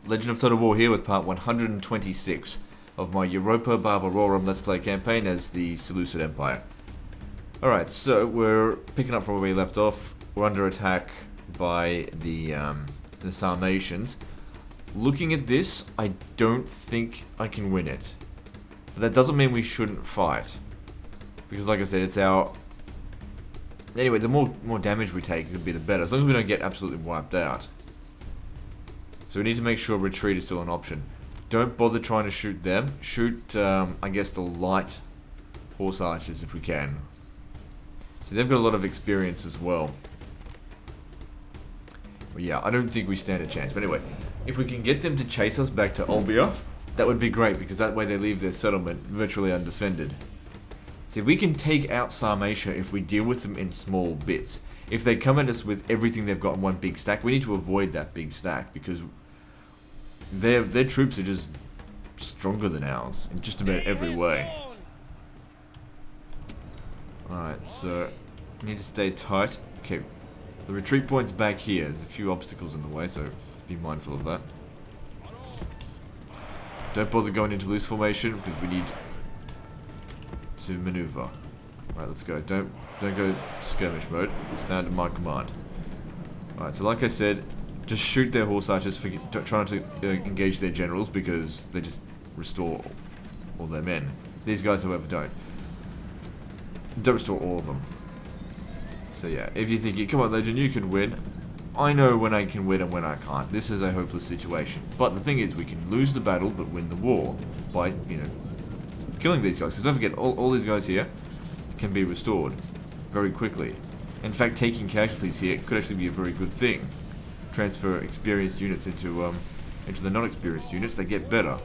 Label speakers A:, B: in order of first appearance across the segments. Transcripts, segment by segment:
A: Legend of Total War here with part 126 of my Europa Barbarorum Let's Play campaign as the Seleucid Empire. Alright, so we're picking up from where we left off. We're under attack by the Sarmatians. Looking at this, I don't think I can win it. But that doesn't mean we shouldn't fight. Because like I said, it's our... Anyway, the more damage we take, it could be the better. As long as we don't get absolutely wiped out. So we need to make sure retreat is still an option. Don't bother trying to shoot them. Shoot, I guess, the light horse archers if we can. So they've got a lot of experience as well. But yeah, I don't think we stand a chance. But anyway, if we can get them to chase us back to Olbia, that would be great, because that way they leave their settlement virtually undefended. See, we can take out Sarmatia if we deal with them in small bits. If they come at us with everything they've got in one big stack, we need to avoid that big stack, because their troops are just stronger than ours in just about every way. Alright, so we need to stay tight. Okay, the retreat point's back here. There's a few obstacles in the way, so let's be mindful of that. Don't bother going into loose formation, because we need to maneuver. Alright, let's go. Don't go skirmish mode. Stand at my command. Alright, so like I said, just shoot their horse archers for trying to engage their generals, because they just restore all their men. These guys, however, don't. Don't restore all of them. So yeah, if you think, come on Legend, you can win. I know when I can win and when I can't. This is a hopeless situation. But the thing is, we can lose the battle but win the war by, you know, killing these guys. Because don't forget, all these guys here can be restored very quickly. In fact, taking casualties here could actually be a very good thing. Transfer experienced units into the non-experienced units. They get better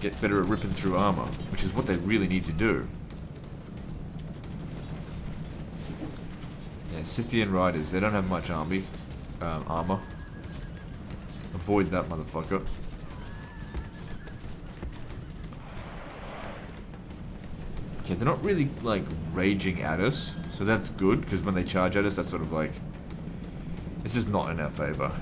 A: at ripping through armor, which is what they really need to do. Yeah, Scythian riders, they don't have much armor. Avoid that motherfucker. Okay, they're not really like raging at us, so that's good, because when they charge at us, that's sort of like, this is not in our favor.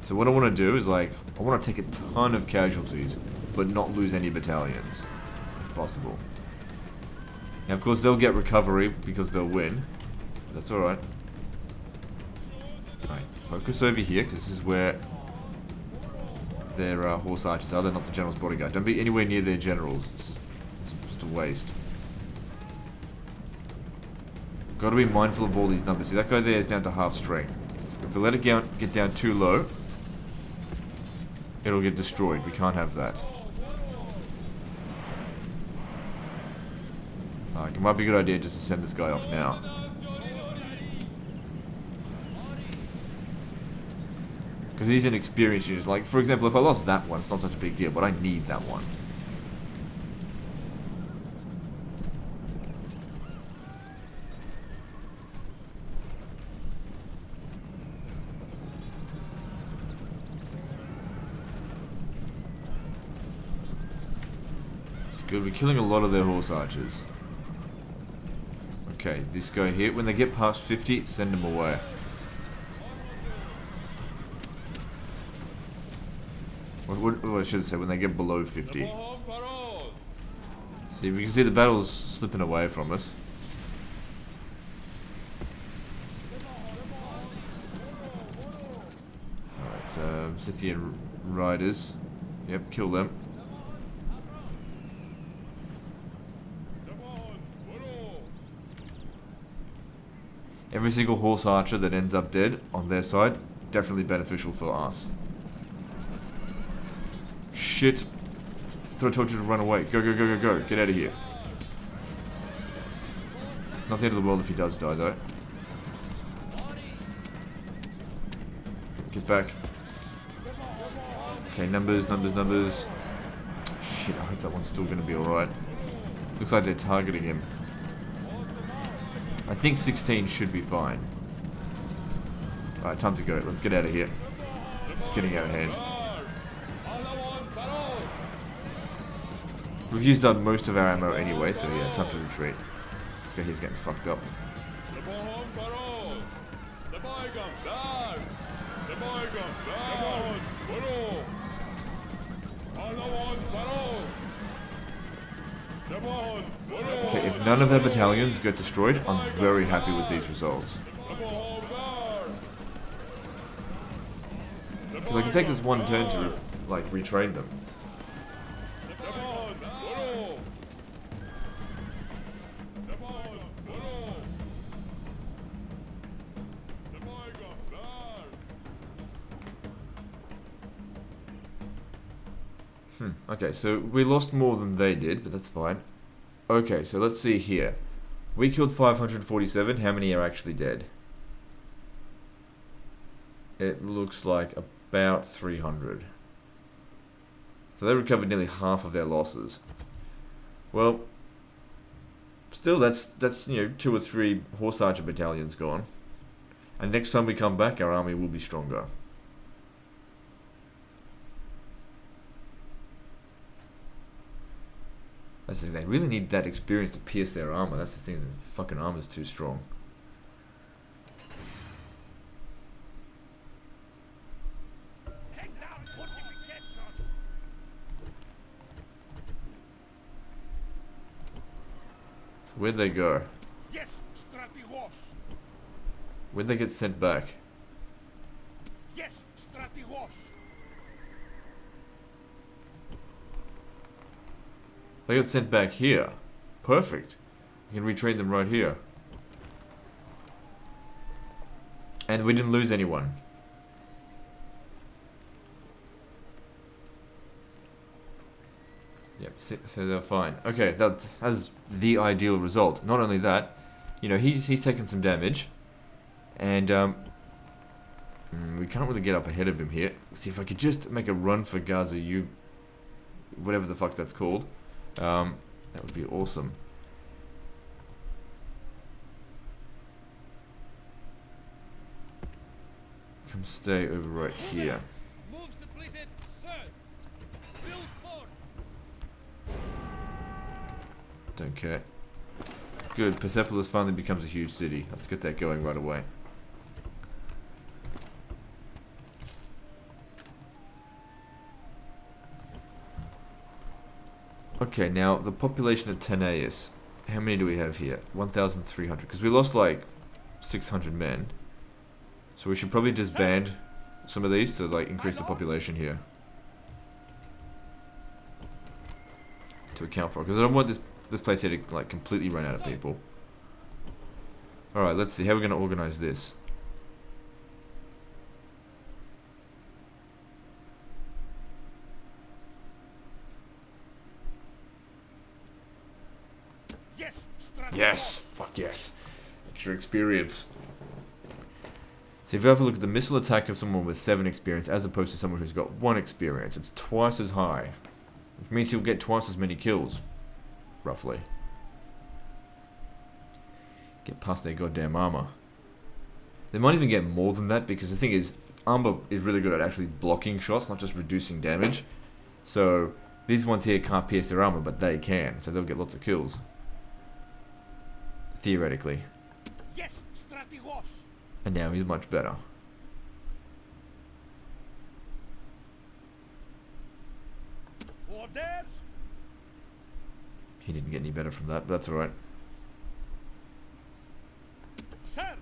A: So what I want to do is, like, I want to take a ton of casualties, but not lose any battalions, if possible. Now, of course, they'll get recovery because they'll win. But that's alright. Alright, focus over here, because this is where their horse archers are. They're not the general's bodyguard. Don't be anywhere near their generals. It's just a waste. Got to be mindful of all these numbers. See, that guy there is down to half strength. If we let it get down too low, it'll get destroyed. We can't have that. It might be a good idea just to send this guy off now. Because he's an experienced unit. Like, for example, if I lost that one, it's not such a big deal, but I need that one. Good, we're killing a lot of their horse archers. Okay, this guy here, when they get past 50, send them away. What I should say, when they get below 50. See, we can see the battle's slipping away from us. Alright, Scythian riders. Yep, kill them. Every single horse archer that ends up dead on their side, definitely beneficial for us. Shit. I thought I told you to run away. Go, go, go, go, go. Get out of here. Not the end of the world if he does die, though. Get back. Okay, numbers, numbers, numbers. Shit, I hope that one's still going to be alright. Looks like they're targeting him. I think 16 should be fine. Alright, time to go. Let's get out of here. It's getting out of hand. We've used up most of our ammo anyway, so yeah, time to retreat. This guy here's getting fucked up. Okay, if none of our battalions get destroyed, I'm very happy with these results. Because I can take this one turn to, like, retrain them. Okay, so we lost more than they did, but that's fine. Okay, so let's see here. We killed 547. How many are actually dead? It looks like about 300. So they recovered nearly half of their losses. Well, still that's you know 2 or 3 horse archer battalions gone. And next time we come back, our army will be stronger. That's the thing, they really need that experience to pierce their armor. That's the thing, the fucking armor's too strong. So where'd they go?
B: Yes, strategos.
A: Where'd they get sent back?
B: Yes, strategos.
A: They got sent back here. Perfect. We can retrain them right here. And we didn't lose anyone. Yep, so they're fine. Okay, that's the ideal result. Not only that, you know, he's taken some damage. And, we can't really get up ahead of him here. See, if I could just make a run for Gaza, whatever the fuck that's called. That would be awesome. Come stay over right here.
B: Moves depleted, sir. Build fort.
A: Don't care. Good, Persepolis finally becomes a huge city. Let's get that going right away. Okay, now the population of Tanais. How many do we have here? 1,300. Because we lost like 600 men. So we should probably disband some of these to like increase the population here. To account for it. Because I don't want this place here to like completely run out of people. Alright, let's see. How are we going to organize this? Yes! Fuck yes. Extra experience. So if you have a look at the missile attack of someone with 7 experience as opposed to someone who's got 1 experience, it's twice as high. Which means you'll get twice as many kills. Roughly. Get past their goddamn armor. They might even get more than that because the thing is, armor is really good at actually blocking shots, not just reducing damage. So these ones here can't pierce their armor, but they can, so they'll get lots of kills. Theoretically.
B: Yes, strategos.
A: And now he's much better.
B: Orders.
A: He didn't get any better from that, but that's alright.
B: Sir.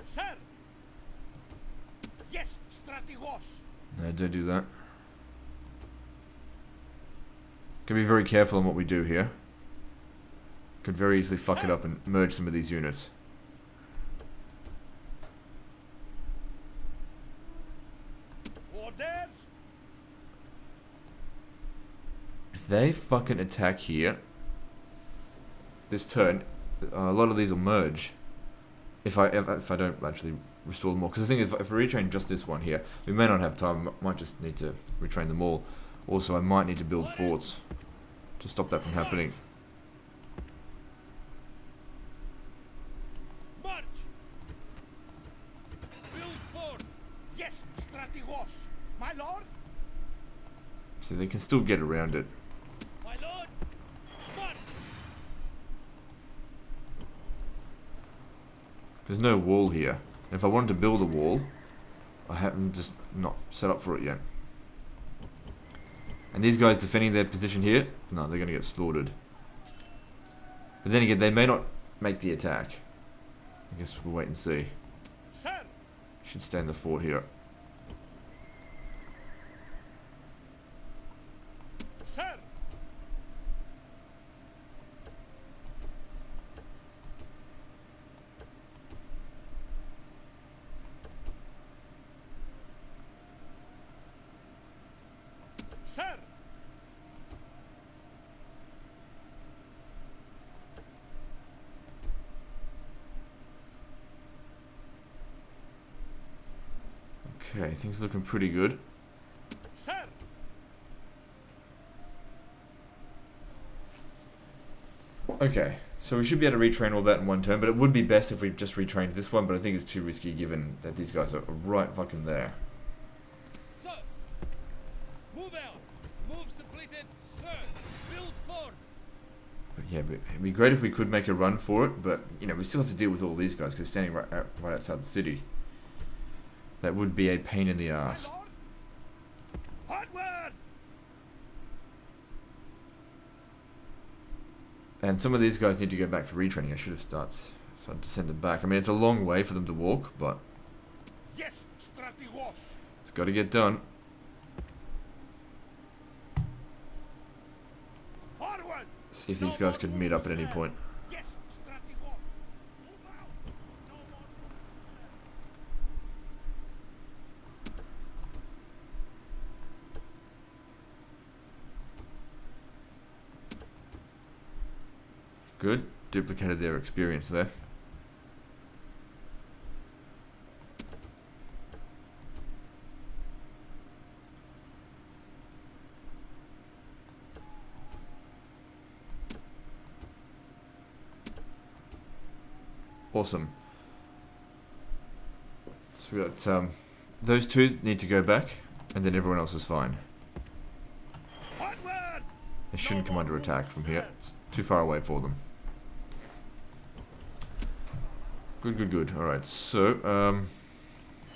B: Sir. Yes, strategos.
A: No, don't do that. Gotta be very careful on what we do here. Could very easily fuck it up and merge some of these units.
B: Orders.
A: If they fucking attack here, this turn, a lot of these will merge. If I don't actually restore them all, because the thing is, if I retrain just this one here, we may not have time. I might just need to retrain them all. Also, I might need to build forts to stop that from happening.
B: March. Build fort. Yes, strategos. My lord.
A: So they can still get around it.
B: My lord. March.
A: There's no wall here. And if I wanted to build a wall, I haven't just not set up for it yet. And these guys defending their position here, no, they're going to get slaughtered. But then again, they may not make the attack. I guess we'll wait and see.
B: Sir.
A: Should stay in the fort here.
B: Sir. Sir.
A: Okay, things looking pretty good.
B: Sir.
A: Okay, so we should be able to retrain all that in one turn, but it would be best if we just retrained this one, but I think it's too risky given that these guys are right fucking there.
B: Sir. Move out. Moves depleted. Sir. Build fort.
A: But yeah, it'd be great if we could make a run for it, but, you know, we still have to deal with all these guys, because they're standing right outside the city. That would be a pain in the ass.
B: Onward.
A: And some of these guys need to go back for retraining. I should have started to send them back. I mean, it's a long way for them to walk, but
B: Yes, strategos.
A: it's got to get done.
B: Forward.
A: See if these guys could meet up at any point.
B: Yes, strategos. Move out. No more.
A: Good. Duplicated their experience there. Awesome. So we got those two need to go back, and then everyone else is fine.
B: Onward.
A: They shouldn't come under attack from here. It's too far away for them. Good, good, good. Alright, so,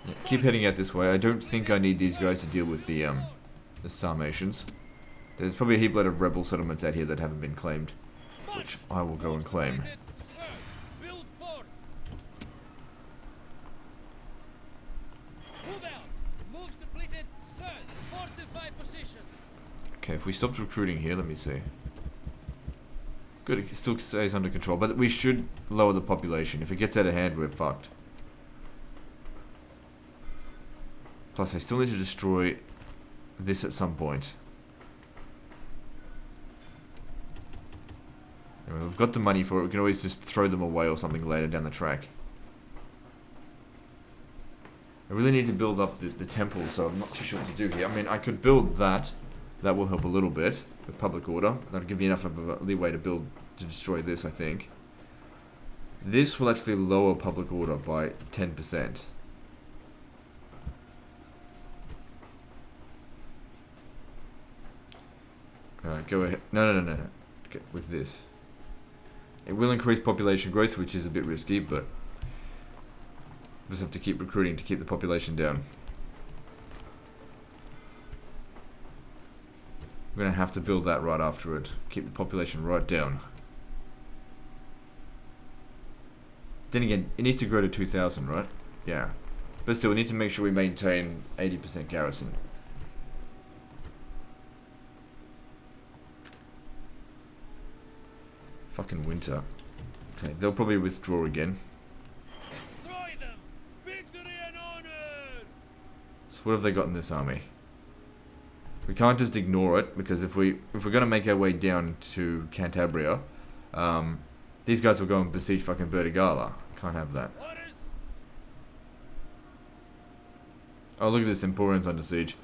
A: yeah, keep heading out this way. I don't think I need these guys to deal with the Sarmatians. There's probably a heap load of rebel settlements out here that haven't been claimed, which I will go and claim.
B: Sir. Build fort. Move out. Moves depleted. Sir. Fortify position.
A: Okay, if we stopped recruiting here, let me see. Good, it still stays under control, but we should lower the population. If it gets out of hand, we're fucked. Plus, I still need to destroy this at some point. Anyway, we've got the money for it. We can always just throw them away or something later down the track. I really need to build up the temple, so I'm not too sure what to do here. I mean, I could build that. That will help a little bit with public order. That'll give you enough of a leeway to destroy this, I think. This will actually lower public order by 10%. Alright, go ahead. No. Okay, with this. It will increase population growth, which is a bit risky, but just have to keep recruiting to keep the population down. We're going to have to build that right after it. Keep the population right down. Then again, it needs to grow to 2,000, right? Yeah. But still, we need to make sure we maintain 80% garrison. Fucking winter. Okay, they'll probably withdraw again.
B: Destroy them. Victory and honor.
A: So what have they got in this army? We can't just ignore it, because if we're gonna make our way down to Cantabria, these guys will go and besiege fucking Bertigala. Can't have that.
B: Orders.
A: Oh, look at this, Emporium's under siege.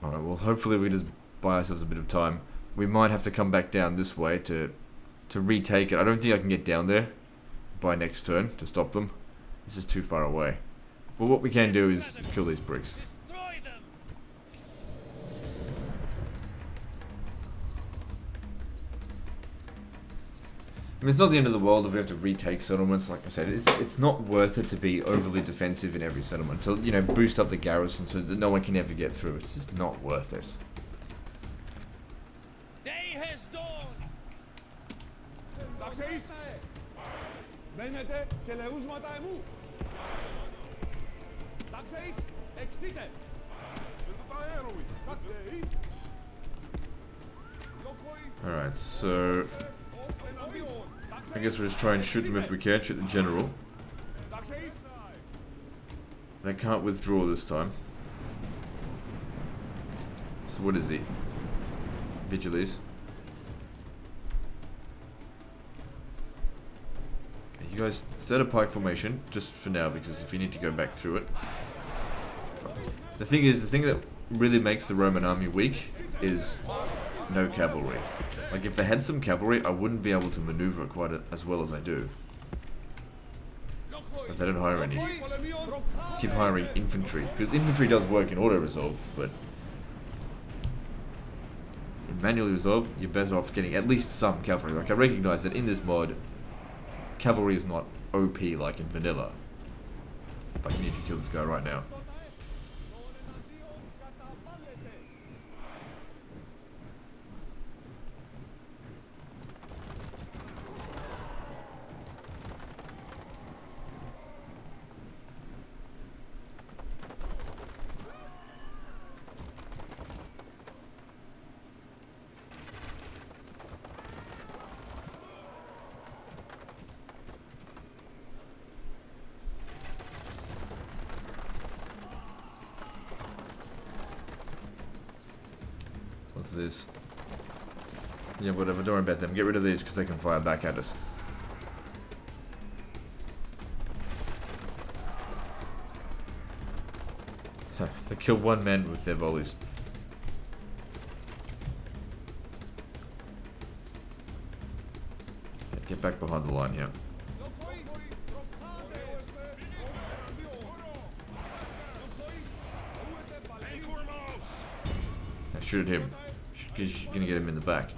A: Alright, well hopefully we just buy ourselves a bit of time. We might have to come back down this way to retake it. I don't think I can get down there by next turn to stop them. This is too far away. But what we can do is just kill these bricks.
B: Destroy them.
A: mean, it's not the end of the world if we have to retake settlements. Like I said, it's not worth it to be overly defensive in every settlement. To, you know, boost up the garrison so that no one can ever get through. It's just not worth it.
B: Day has dawned.
C: Ταξεείς, μένετε και λεούσματα εμού. Ταξεείς, εξείτε. Ταξεείς.
A: Alright, so I guess we'll just try and shoot them if we can. Shoot the general. They can't withdraw this time. So what is he? Vigiles. Okay, you guys set a pike formation just for now, because if you need to go back through it. The thing is, the thing that really makes the Roman army weak is no cavalry. Like, if they had some cavalry, I wouldn't be able to maneuver quite as well as I do. But they don't hire any. Just keep hiring infantry, because infantry does work in auto-resolve, but in manually resolve, you're better off getting at least some cavalry. Like, I recognize that in this mod, cavalry is not OP like in vanilla. But you need to kill this guy right now. What's this? Yeah, whatever, don't worry about them. Get rid of these because they can fire back at us. They kill one man with their volleys. Okay, get back behind the line here. Now shoot at him. Because you're gonna get him in the back.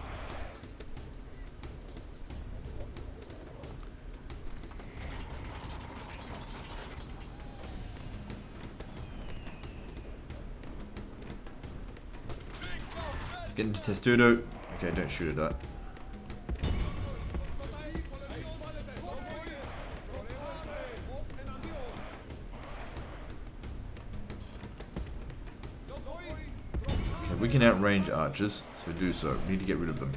A: Get into Testudo. Okay, don't shoot at that. Okay, we can outrange archers, so do so. We need to get rid of them.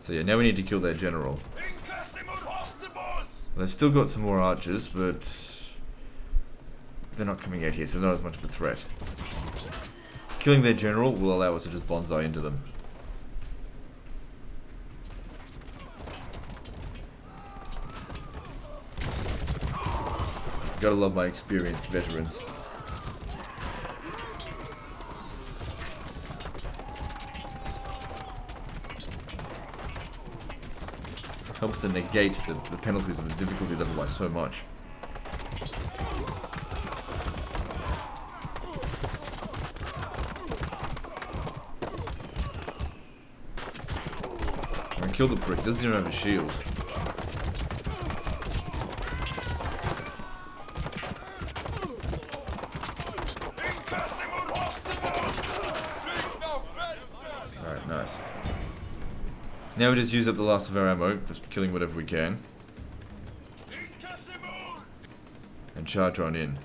A: So yeah, now we need to kill their general. They've still got some more archers, but they're not coming out here, so they're not as much of a threat. Killing their general will allow us to just bonsai into them. Gotta love my experienced veterans. Helps to negate the penalties of the difficulty level by so much. I killed the prick, doesn't even have a shield. Alright, nice. Now we just use up the last of our ammo, just killing whatever we can. And charge on in.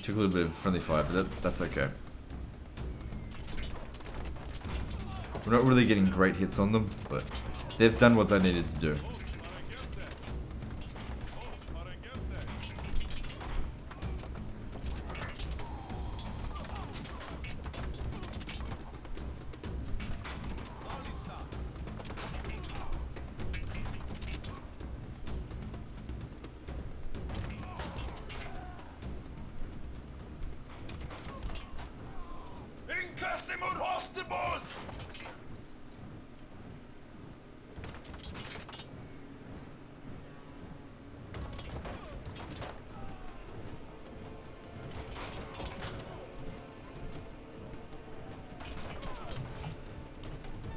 A: Took a little bit of friendly fire, but that's okay. We're not really getting great hits on them, but they've done what they needed to do.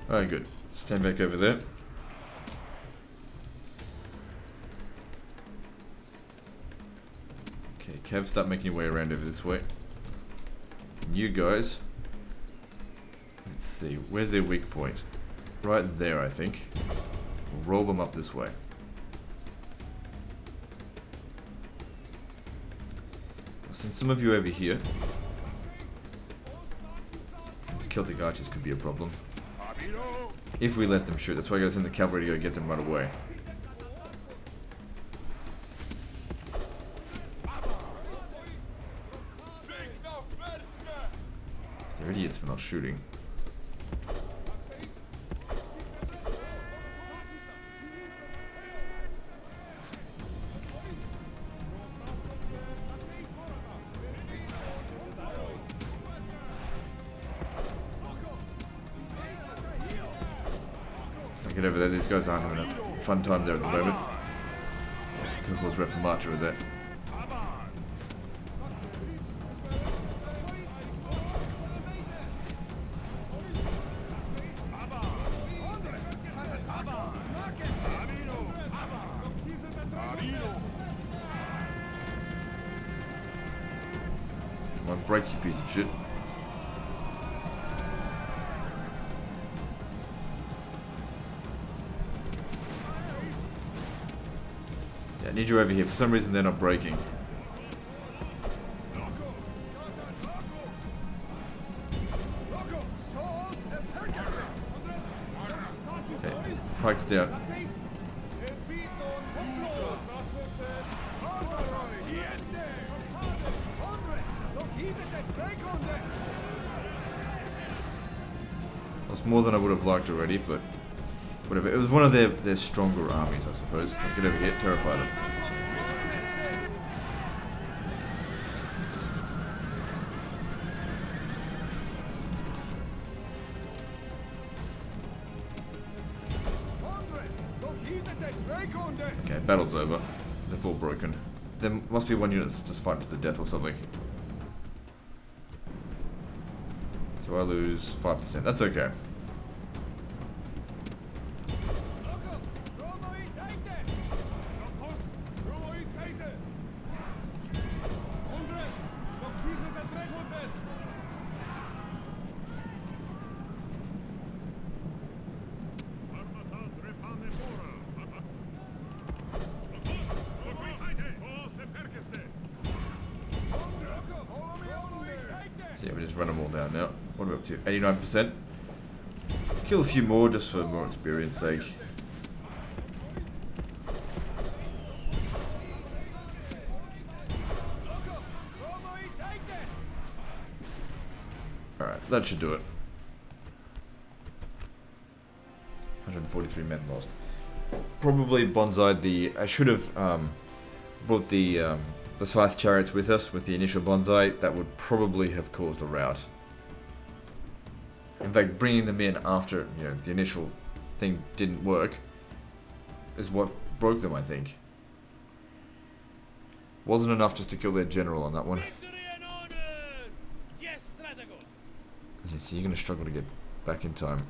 A: Alright, good. Stand back over there. Okay, Kev, start making your way around over this way. And you guys... Let's see, where's their weak point? Right there, I think. We'll roll them up this way. I'll send some of you over here. These Celtic archers could be a problem. If we let them shoot, that's why I gotta send the cavalry to go get them right away. They're idiots for not shooting. Get over there, these guys aren't having a fun time there at the moment. Could cause Ref a march over there. Come on, break, you piece of shit. I need you over here. For some reason, they're not breaking. Okay, Pike's down. That's more than I would have liked already, but whatever. It was one of their stronger armies, I suppose. Get over here, terrify them. Okay, battle's over. They've all broken. There must be one unit that's just fighting to the death or something. So I lose 5%. That's okay. So yeah, we just run them all down now. What are we up to? 89%. Kill a few more just for more experience sake. Alright, that should do it. 143 men lost. Probably bonsai'd the... I should have brought the scythe chariots with us with the initial bonsai. That would probably have caused a rout. In fact, bringing them in after, you know, the initial thing didn't work is what broke them, I think. Wasn't enough just to kill their general on that one. Yeah, so you're going to struggle to get back in time.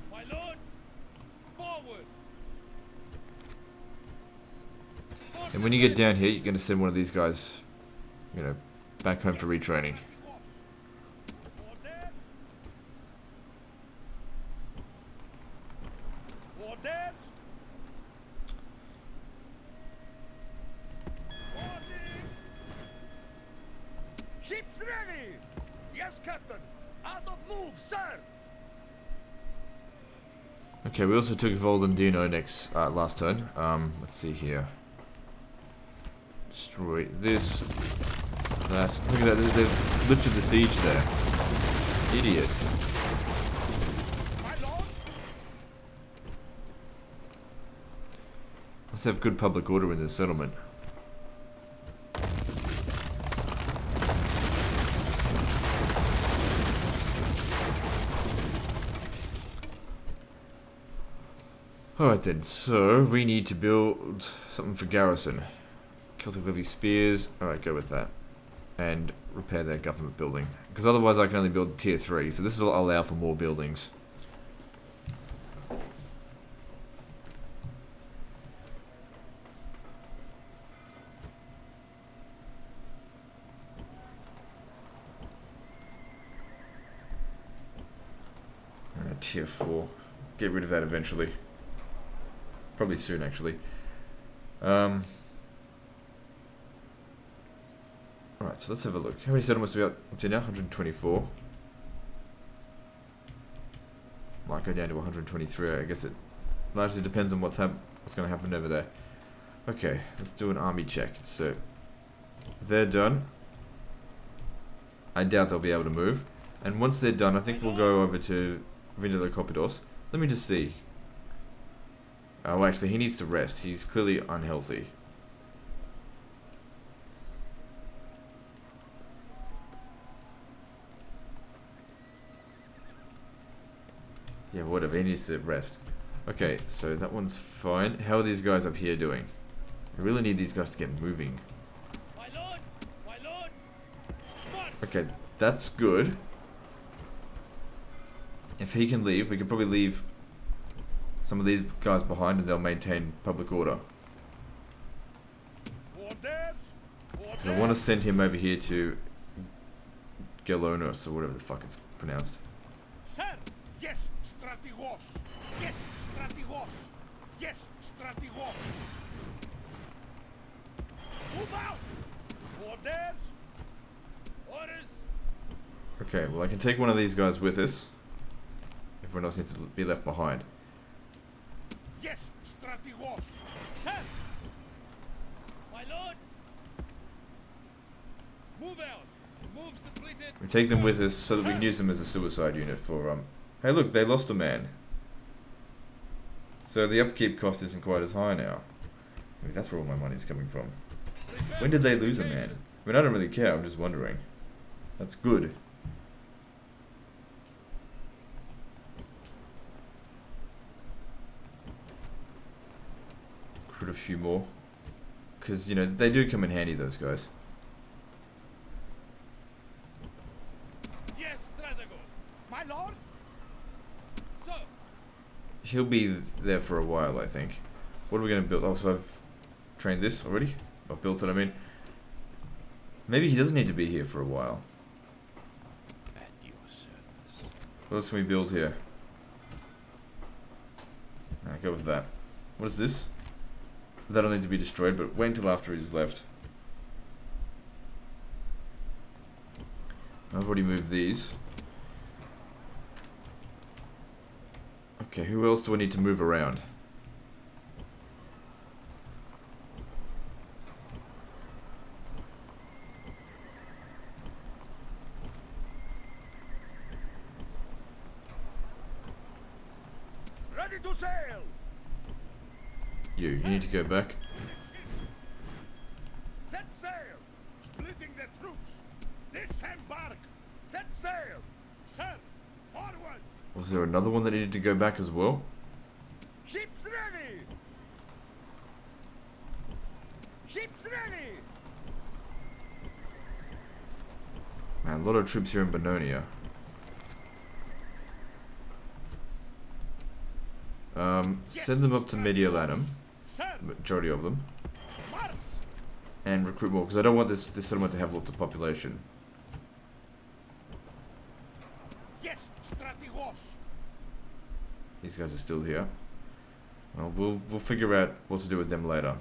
A: And when you get down here, you're going to send one of these guys, you know, back home for retraining. Okay, we also took Voldendino next last turn. Let's see here. Destroy this. That. Look at that. They've lifted the siege there. Idiots. Let's have good public order in this settlement. Alright then, so we need to build something for garrison. Celtic Levy spears. Alright, go with that. And repair their government building. Because otherwise I can only build tier 3, so this will allow for more buildings. Tier 4. Get rid of that eventually. Probably soon, actually. Alright, so let's have a look. How many settlements are we up to now? 124. Might go down to 123. I guess it largely depends on what's going to happen over there. Okay, let's do an army check. So, they're done. I doubt they'll be able to move. And once they're done, I think we'll go over to Vindela Copidos. Let me just see. Oh, actually, he needs to rest. He's clearly unhealthy. Yeah, whatever. He needs to rest. Okay, so that one's fine. How are these guys up here doing? I really need these guys to get moving.
B: My lord! My lord!
A: Okay, that's good. If he can leave, we could probably leave some of these guys behind and they'll maintain public order. Because I want to send him over here to Gelonos, or whatever the fuck it's pronounced.
B: Sir! Yes, strategos! Yes, strategos! Yes, strategos! Move out! Orders! Orders!
A: Okay, well I can take one of these guys with us. Everyone else needs to be left behind.
B: Yes, strategos! Sir! My lord! Move out! Moves depleted!
A: We take them with us so that we can use them as a suicide unit for, Hey look, they lost a man. So the upkeep cost isn't quite as high now. Maybe that's where all my money's coming from. When did they lose a man? I mean, I don't really care, I'm just wondering. That's good. Recruit a few more. Because, you know, they do come in handy, those guys.
B: Yes, strategos! My lord! So,
A: He'll be there for a while, I think. What are we going to build? Oh, so I've trained this already? I've built it, I mean. Maybe he doesn't need to be here for a while.
B: at your service.
A: What else can we build here? Nah, go with that. What is this? That'll need to be destroyed, but wait until after he's left. I've already moved these. Okay, who else do I need to move around?
B: Ready to sail!
A: You need to go back.
B: Set sail! Splitting the troops! Disembark! Set sail! Sir! Forward!
A: Was there another one that needed to go back as well?
B: Ships ready! Ships ready!
A: Man, a lot of troops here in Bononia. Send them up to Mediolanum,
B: Sir!
A: majority of them,
B: March!
A: and recruit more, because I don't want this settlement to have lots of population.
B: Yes, strategos!
A: These guys are still here. Well, we'll figure out what to do with them later.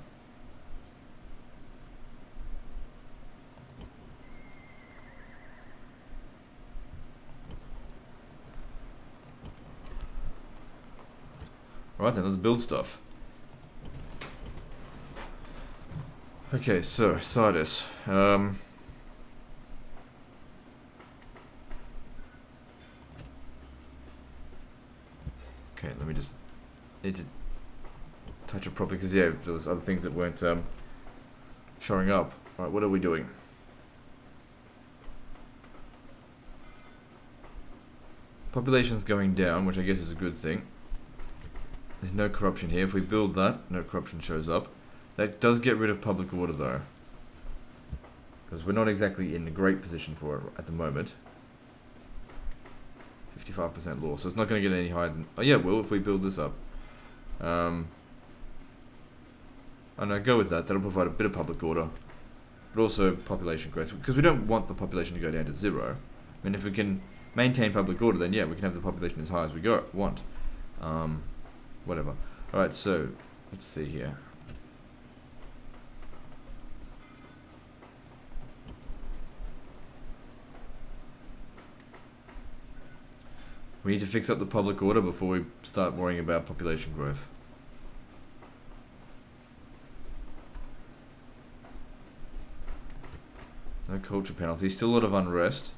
A: Alright then, let's build stuff. Okay, so, Sardis. Okay, let me just... need to touch it properly, because yeah, there was other things that weren't showing up. Alright, what are we doing? Population's going down, which I guess is a good thing. There's no corruption here. If we build that, no corruption shows up. That does get rid of public order though, because we're not exactly in a great position for it at the moment. 55% law, so it's not going to get any higher than... Oh yeah, it will if we build this up. And I go with that. That'll provide a bit of public order, but also population growth, because we don't want the population to go down to 0. I mean, if we can maintain public order, then yeah, we can have the population as high as we want. Whatever. Alright, so let's see here. We need to fix up the public order before we start worrying about population growth. No culture penalty, still a lot of unrest.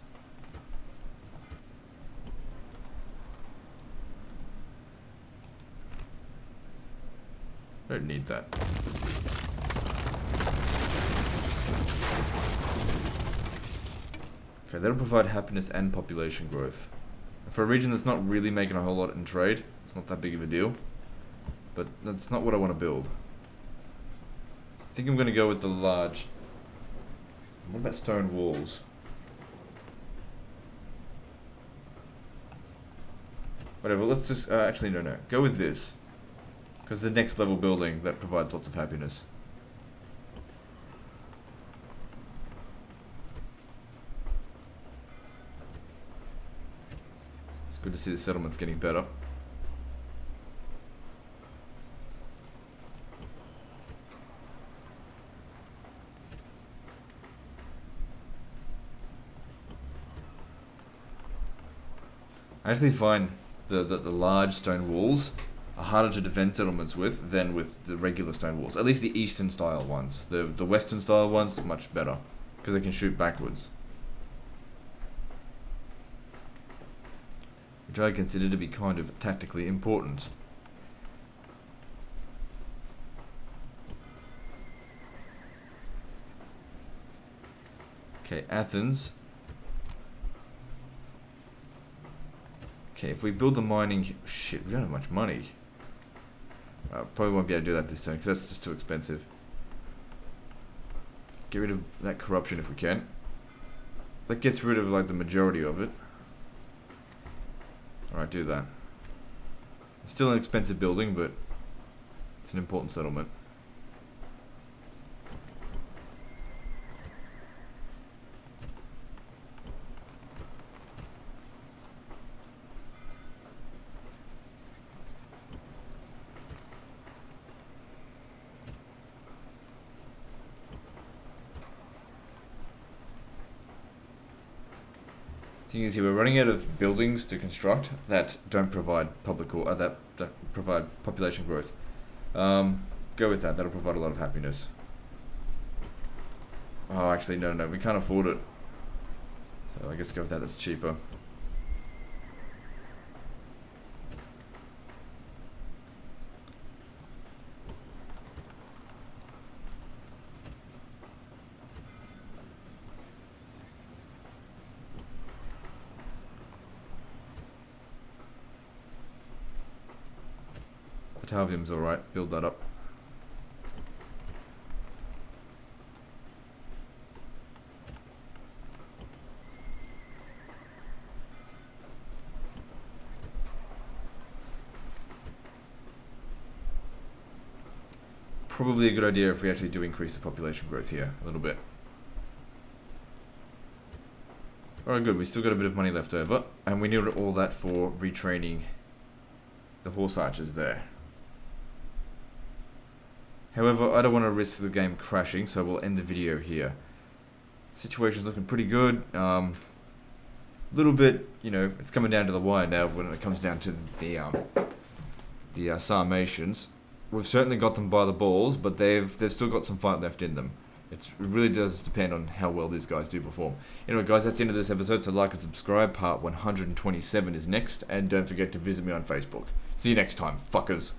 A: Don't need that. Okay, that'll provide happiness and population growth. For a region that's not really making a whole lot in trade, it's not that big of a deal. But that's not what I want to build. I think I'm going to go with the large... What about stone walls? Whatever, let's just... actually, no. Go with this. Because the next level building that provides lots of happiness. It's good to see the settlement's getting better. I actually find the large stone walls are harder to defend settlements with than with the regular stone walls. At least the eastern style ones. The western style ones, much better. Because they can shoot backwards. Which I consider to be kind of tactically important. Okay, Athens. Okay, if we build the mining... Shit, we don't have much money. Probably won't be able to do that this turn, because that's just too expensive. Get rid of that corruption if we can. That gets rid of, like, the majority of it. Alright, do that. It's still an expensive building, but it's an important settlement. Thing is, here we're running out of buildings to construct that don't provide public or that provide population growth. Go with that. That'll provide a lot of happiness. Oh, actually, no, we can't afford it. So I guess go with that. That's cheaper. Batavium's alright, build that up. Probably a good idea if we actually do increase the population growth here a little bit. Alright, good, we still got a bit of money left over, and we need all that for retraining the horse archers there. However, I don't want to risk the game crashing, so we'll end the video here. Situation's looking pretty good. Little bit, you know, it's coming down to the wire now when it comes down to the the Sarmatians. We've certainly got them by the balls, but they've still got some fight left in them. It really does depend on how well these guys do perform. Anyway, guys, that's the end of this episode, so like and subscribe. Part 127 is next, and don't forget to visit me on Facebook. See you next time, fuckers.